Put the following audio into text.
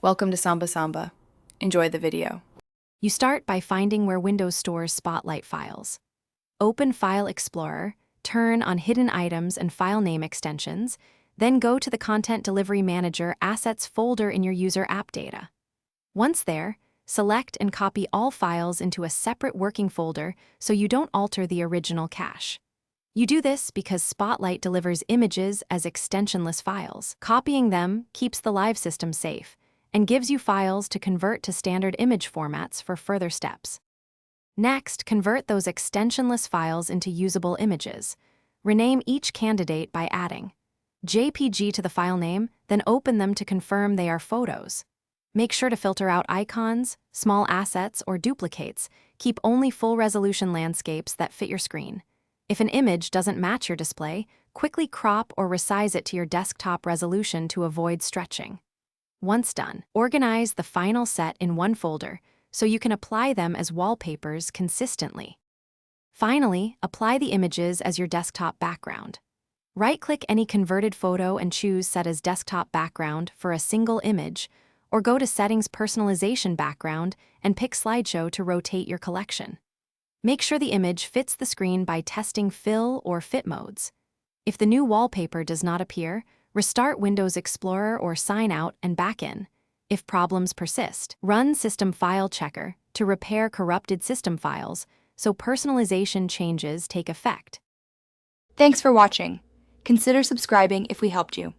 Welcome to Samba Samba. Enjoy the video. You start by finding where Windows stores Spotlight files. Open File Explorer, turn on Hidden Items and File Name extensions, then go to the Content Delivery Manager Assets folder in your user app data. Once there, select and copy all files into a separate working folder so you don't alter the original cache. You do this because Spotlight delivers images as extensionless files. Copying them keeps the live system safe and gives you files to convert to standard image formats for further steps. Next, convert those extensionless files into usable images. Rename each candidate by adding JPG to the file name, then open them to confirm they are photos. Make sure to filter out icons, small assets, or duplicates. Keep only full-resolution landscapes that fit your screen. If an image doesn't match your display, quickly crop or resize it to your desktop resolution to avoid stretching. Once done, organize the final set in one folder so you can apply them as wallpapers consistently. Finally, apply the images as your desktop background. Right-click any converted photo and choose Set as Desktop Background for a single image, or go to Settings Personalization Background and pick Slideshow to rotate your collection. Make sure the image fits the screen by testing Fill or Fit modes. If the new wallpaper does not appear, restart Windows Explorer or sign out and back in. If problems persist, run System File Checker to repair corrupted system files so personalization changes take effect. Thanks for watching. Consider subscribing if we helped you.